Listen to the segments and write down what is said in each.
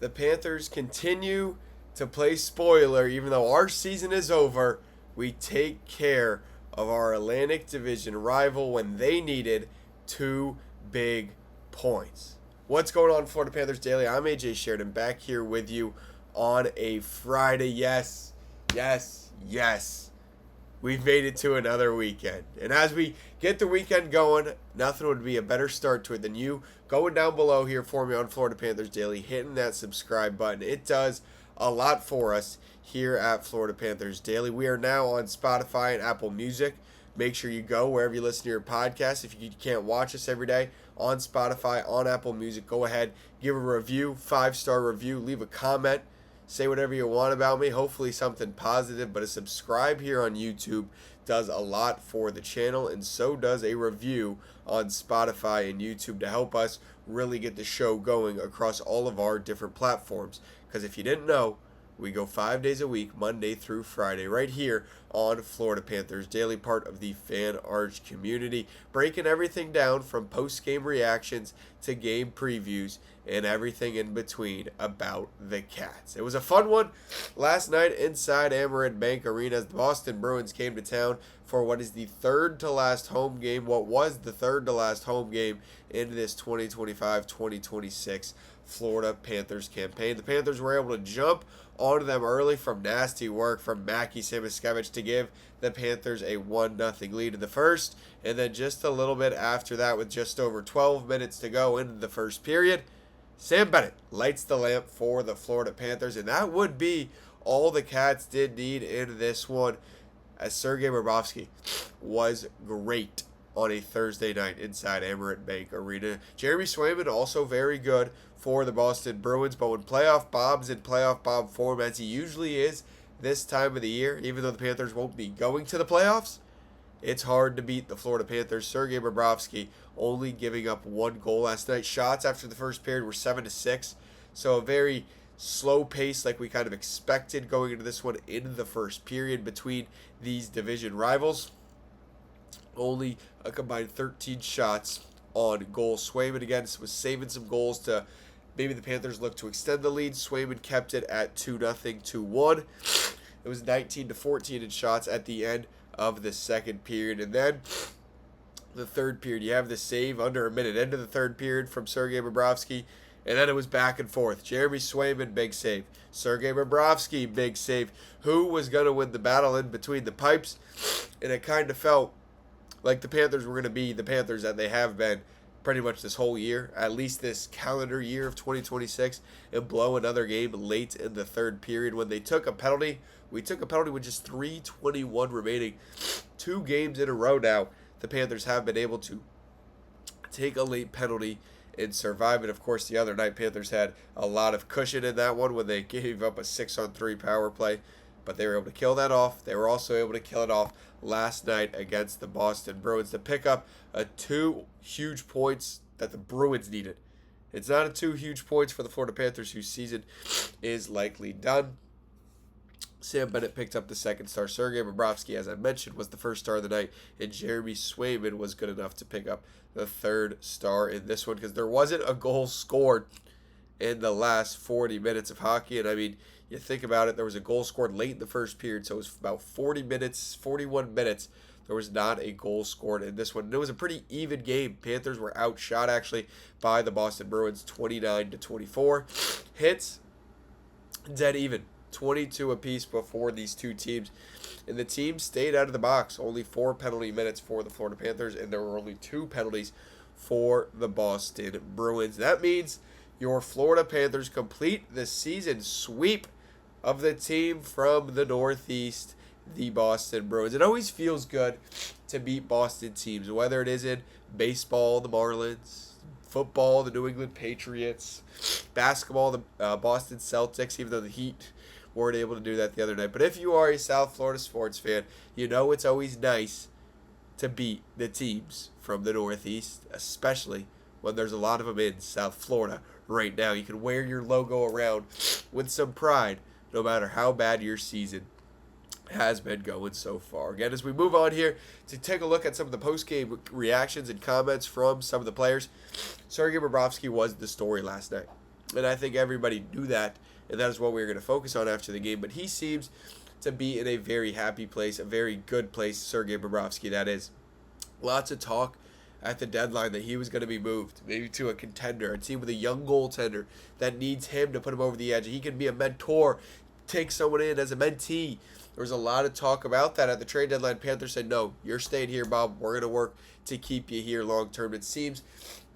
The Panthers continue to play spoiler, even though our season is over. We take care of our Atlantic Division rival when they needed 2 big points. What's going on, Florida Panthers Daily? I'm Andrew Sheridan, back here with you on a Friday. Yes, yes, yes. We've made it to another weekend. And as we get the weekend going, nothing would be a better start to it than you going down below here for me on Florida Panthers Daily, hitting that subscribe button. It does a lot for us here at Florida Panthers Daily. We are now on Spotify and Apple Music. Make sure you go wherever you listen to your podcast. If you can't watch us every day, on Spotify, on Apple Music, go ahead, give a review, 5-star review, leave a comment. Say whatever you want about me, hopefully something positive, but a subscribe here on YouTube does a lot for the channel, and so does a review on Spotify and YouTube to help us really get the show going across all of our different platforms. Because if you didn't know, we go 5 days a week, Monday through Friday, right here on Florida Panthers Daily, part of the Fan Arch community, breaking everything down from post-game reactions to game previews and everything in between about the Cats. It was a fun one last night inside Amerant Bank Arena as the Boston Bruins came to town for what is the third to last home game, what was the third to last home game in this 2025-2026 Florida Panthers campaign. The Panthers were able to jump onto them early from nasty work from Mackie Samoskevich to give the Panthers a 1-0 lead in the first, and then just a little bit after that, with just over 12 minutes to go into the first period, Sam Bennett lights the lamp for the Florida Panthers, and that would be all the Cats did need in this one, as Sergei Bobrovsky was great on a Thursday night inside Amerant Bank Arena. Jeremy Swayman also very good for the Boston Bruins, but when playoff Bob's in playoff Bob form, as he usually is this time of the year, even though the Panthers won't be going to the playoffs, it's hard to beat the Florida Panthers. Sergei Bobrovsky only giving up 1 goal last night. Shots after the first period were 7-6, so a very slow pace like we kind of expected going into this one in the first period between these division rivals. Only a combined 13 shots on goal. Swayman again was saving some goals to maybe the Panthers look to extend the lead. Swayman kept it at 2-0, 2-1. It was 19-14 in shots at the end of the second period. And then the third period, you have the save under a minute into the third period from Sergei Bobrovsky. And then it was back and forth. Jeremy Swayman, big save. Sergei Bobrovsky, big save. Who was going to win the battle in between the pipes? And it kind of felt like the Panthers were going to be the Panthers that they have been pretty much this whole year, at least this calendar year of 2026, and blow another game late in the third period when they took a penalty. We took a penalty with just 3:21 remaining. 2 games in a row now, the Panthers have been able to take a late penalty and survive it. Of course, the other night, Panthers had a lot of cushion in that one when they gave up a 6-on-3 power play, but they were able to kill that off. They were also able to kill it off last night against the Boston Bruins to pick up 2 huge points that the Bruins needed. It's not a 2 huge points for the Florida Panthers, whose season is likely done. Sam Bennett picked up the second star. Sergei Bobrovsky, as I mentioned, was the first star of the night, and Jeremy Swayman was good enough to pick up the third star in this one because there wasn't a goal scored in the last 40 minutes of hockey. And I mean, you think about it, there was a goal scored late in the first period, so it was about 41 minutes. There was not a goal scored in this one. And it was a pretty even game. Panthers were outshot, actually, by the Boston Bruins, 29-24. Hits, dead even, 22 apiece before these two teams. And the team stayed out of the box. Only 4 penalty minutes for the Florida Panthers, and there were only 2 penalties for the Boston Bruins. That means your Florida Panthers complete the season sweep of the team from the Northeast, the Boston Bruins. It always feels good to beat Boston teams, whether it is in baseball, the Marlins, football, the New England Patriots, basketball, the Boston Celtics, even though the Heat weren't able to do that the other night. But if you are a South Florida sports fan, you know it's always nice to beat the teams from the Northeast, especially when there's a lot of them in South Florida right now. You can wear your logo around with some pride, no matter how bad your season has been going so far. Again, as we move on here to take a look at some of the post-game reactions and comments from some of the players, Sergei Bobrovsky was the story last night. And I think everybody knew that, and that is what we were going to focus on after the game. But he seems to be in a very happy place, a very good place, Sergei Bobrovsky, that is. Lots of talk at the deadline that he was going to be moved, maybe to a contender, a team with a young goaltender that needs him to put him over the edge. He can be a mentor, take someone in as a mentee. There was a lot of talk about that at the trade deadline. Panthers said, no, you're staying here, Bob. We're going to work to keep you here long term. It seems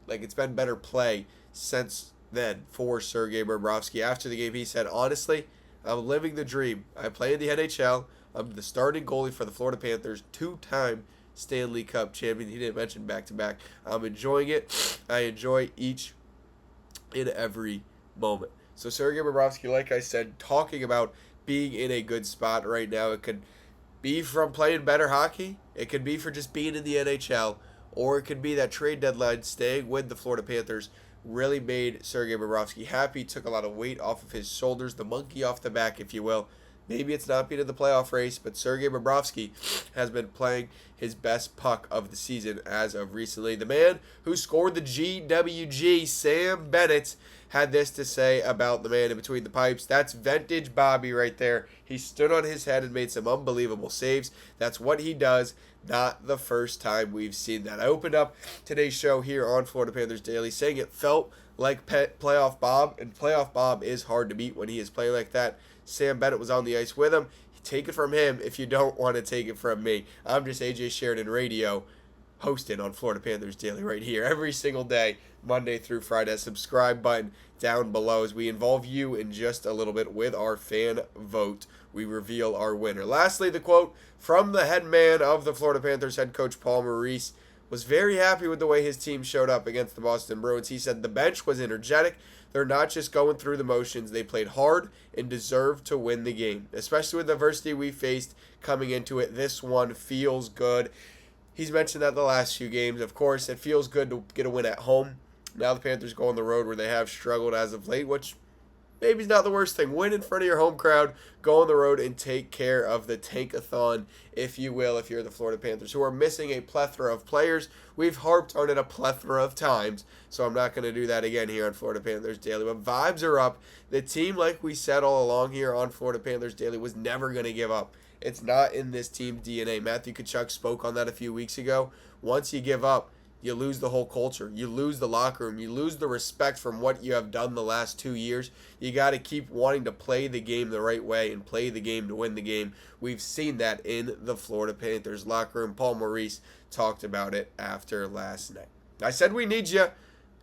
like it's been better play since then for Sergei Bobrovsky. After the game, he said, honestly, I'm living the dream. I play in the NHL. I'm the starting goalie for the Florida Panthers, two-time Stanley Cup champion. He didn't mention back-to-back. I'm enjoying it. I enjoy each and every moment. So Sergei Bobrovsky, like I said, talking about being in a good spot right now. It could be from playing better hockey. It could be for just being in the NHL. Or it could be that trade deadline, staying with the Florida Panthers, really made Sergei Bobrovsky happy, took a lot of weight off of his shoulders, the monkey off the back, if you will. Maybe it's not being in the playoff race, but Sergei Bobrovsky has been playing his best puck of the season as of recently. The man who scored the GWG, Sam Bennett, had this to say about the man in between the pipes. That's vintage Bobby right there. He stood on his head and made some unbelievable saves. That's what he does. Not the first time we've seen that. I opened up today's show here on Florida Panthers Daily saying it felt like playoff Bob, and playoff Bob is hard to beat when he is playing like that. Sam Bennett was on the ice with him. Take it from him if you don't want to take it from me. I'm just AJ Sheridan Radio, hosted on Florida Panthers Daily right here every single day, Monday through Friday. Subscribe button down below as we involve you in just a little bit with our fan vote. We reveal our winner. Lastly, the quote from the head man of the Florida Panthers, head coach Paul Maurice, was very happy with the way his team showed up against the Boston Bruins. He said the bench was energetic. They're not just going through the motions. They played hard and deserved to win the game. Especially with the adversity we faced coming into it, this one feels good. He's mentioned that the last few games. Of course, it feels good to get a win at home. Now the Panthers go on the road where they have struggled as of late, which maybe is not the worst thing. Win in front of your home crowd, go on the road and take care of the tankathon, if you will, if you're the Florida Panthers, who are missing a plethora of players. We've harped on it a plethora of times, so I'm not going to do that again here on Florida Panthers Daily. But vibes are up. The team, like we said all along here on Florida Panthers Daily, was never going to give up. It's not in this team DNA. Matthew Tkachuk spoke on that a few weeks ago. Once you give up, you lose the whole culture. You lose the locker room. You lose the respect from what you have done the last 2 years. You got to keep wanting to play the game the right way and play the game to win the game. We've seen that in the Florida Panthers locker room. Paul Maurice talked about it after last night. I said we need you.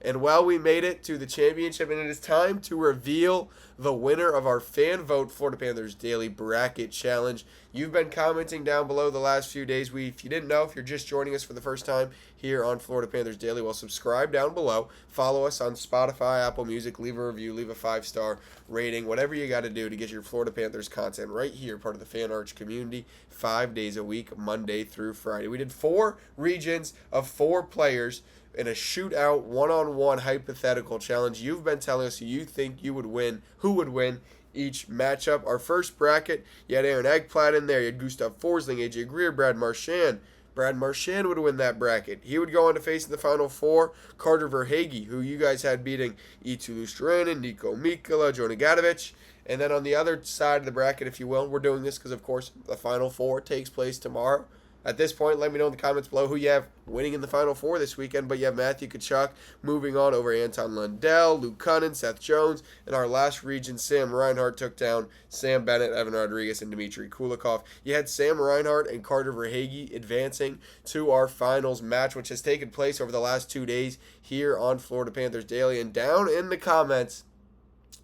And well, we made it to the championship, and it is time to reveal the winner of our fan vote Florida Panthers Daily Bracket Challenge. You've been commenting down below the last few days. If you didn't know, if you're just joining us for the first time here on Florida Panthers Daily, well, subscribe down below. Follow us on Spotify, Apple Music. Leave a review, leave a 5-star rating, whatever you got to do to get your Florida Panthers content right here, part of the Fan Arch community, 5 days a week, Monday through Friday. We did 4 regions of 4 players in a shootout, one-on-one hypothetical challenge. You've been telling us who you think you would win, who would win each matchup. Our first bracket, you had Aaron Ekblad in there. You had Gustav Forsling, AJ Greer, Brad Marchand. Brad Marchand would win that bracket. He would go on to face in the Final Four Carter Verhaeghe, who you guys had beating Eetu Luostarinen, Nico Mikkola, Jonah Gadovich. And then on the other side of the bracket, if you will, we're doing this because, of course, the Final Four takes place tomorrow. At this point, let me know in the comments below who you have winning in the Final Four this weekend. But you have Matthew Tkachuk moving on over Anton Lundell, Luke Cunnin, Seth Jones. In our last region, Sam Reinhart took down Sam Bennett, Evan Rodriguez, and Dmitry Kulikov. You had Sam Reinhart and Carter Verhaeghe advancing to our finals match, which has taken place over the last 2 days here on Florida Panthers Daily. And down in the comments,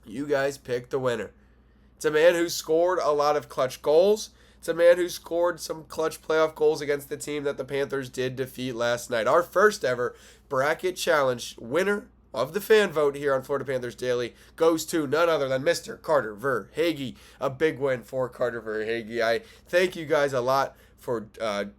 you guys picked the winner. It's a man who scored a lot of clutch goals. It's a man who scored some clutch playoff goals against the team that the Panthers did defeat last night. Our first ever bracket challenge winner of the fan vote here on Florida Panthers Daily goes to none other than Mr. Carter Verhaeghe. A big win for Carter Verhaeghe. I thank you guys a lot for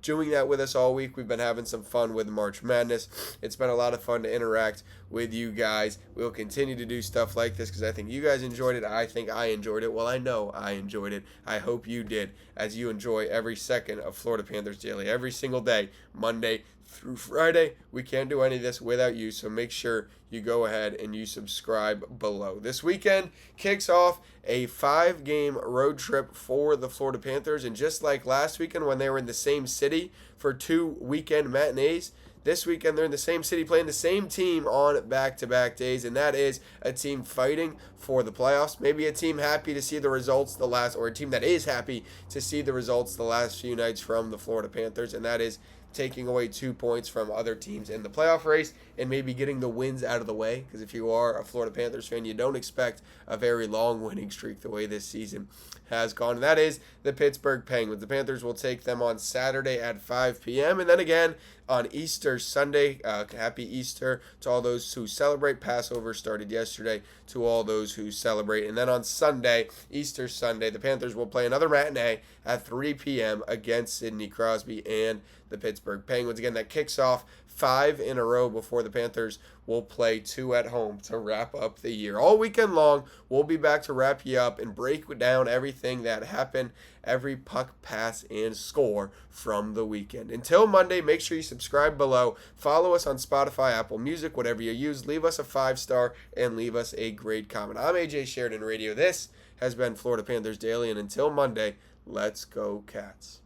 doing that with us all week. We've been having some fun with March Madness. It's been a lot of fun to interact with you guys. We'll continue to do stuff like this because I think you guys enjoyed it. I think I enjoyed it. Well, I know I enjoyed it. I hope you did, as you enjoy every second of Florida Panthers Daily every single day, Monday through Friday. We can't do any of this without you, so make sure you go ahead and you subscribe below. This weekend kicks off a 5-game road trip for the Florida Panthers, and just like last weekend when they were in the same city for 2 weekend matinees, this weekend they're in the same city playing the same team on back-to-back days, and that is a team fighting for the playoffs. Maybe a team happy to see the results or a team that is happy to see the results the last few nights from the Florida Panthers, and that is taking away 2 points from other teams in the playoff race and maybe getting the wins out of the way, because if you are a Florida Panthers fan, you don't expect a very long winning streak the way this season has gone, and that is the Pittsburgh Penguins. The Panthers will take them on Saturday at 5 p.m. and then again on Easter Sunday. Happy Easter to all those who celebrate. Passover started yesterday, to all those who celebrate. And then on Sunday, Easter Sunday, the Panthers will play another matinee at 3 p.m. against Sidney Crosby and the Pittsburgh Penguins. Again, that kicks off 5 in a row before the Panthers will play 2 at home to wrap up the year. All weekend long, we'll be back to wrap you up and break down everything that happened, every puck, pass, and score from the weekend. Until Monday, make sure you subscribe below. Follow us on Spotify, Apple Music, whatever you use. Leave us a 5-star and leave us a great comment. I'm AJ Sheridan Radio. This has been Florida Panthers Daily, and until Monday, let's go Cats.